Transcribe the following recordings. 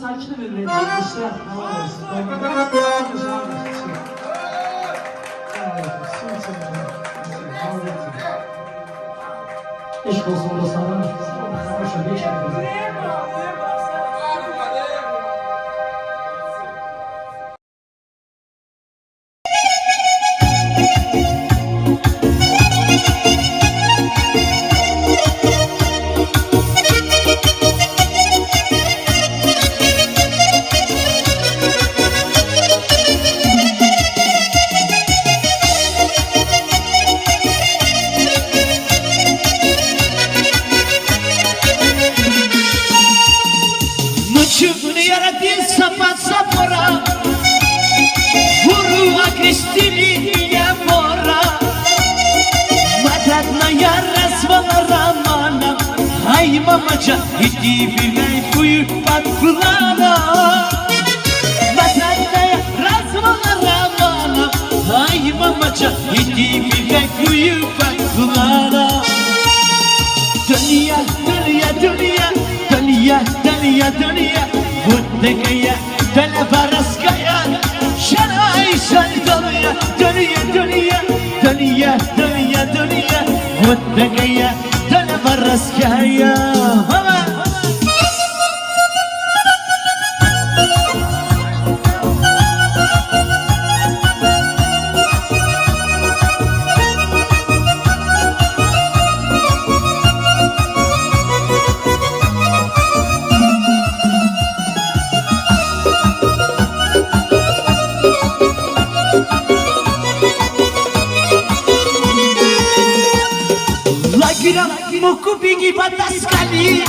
Saçlı bir renk, işte eşk olsun da sana, hoşuna eşk olsun. Mamacha, itti bilai kuyu pankulana. Matadaya razmana ramana. Ay mamacha, itti bilai kuyu pankulana. Dünya, dünya, dünya, dünya, dünya, dünya. Buddhaya, Dalabaraskaya. Şanay şalgaya, dünya, dünya, dünya, dünya, dünya. Buddhaya. Raskaya mama Mukubigi bataskali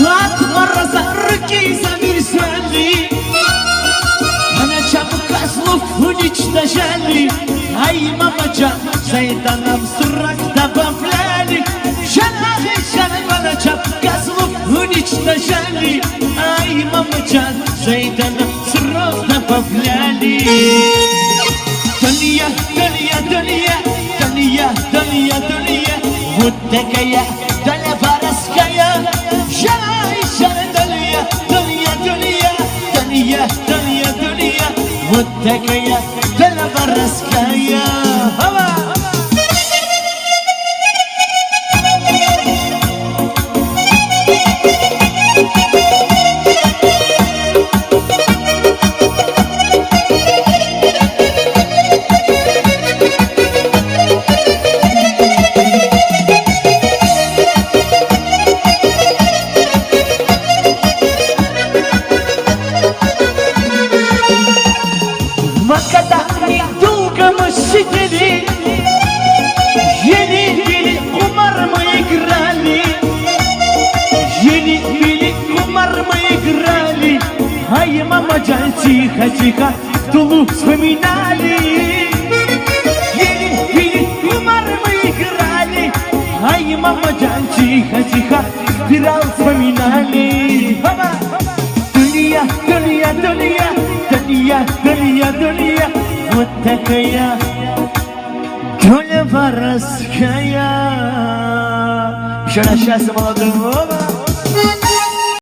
Lat marza rkiza mirsali Ana çabuk asluf uniçta jali Ay mamaca zaydanam surak da baflali Şanahi şana bana çabuk asluf uniçta зайдана сродна повляли. Дунья, дунья, дунья, дунья, дунья, дунья, вот такая доля воровская. Жаль, жаль, дунья, дунья, дунья, дунья, дунья, дунья, вот такая доля воровская. Макадамни долго мы сидели, еле-еле кумар мы играли, еле-еле кумар мы играли, ай, мама Джан, тихо-тихо в тулу вспоминали. Еле-еле кумар мы играли, ай, мама Джан, тихо-тихо пирал вспоминали. Дунья, дунья, дунья, дунья, дунья, дунья, вот такая доля воровская. Еще раз счастья молодого.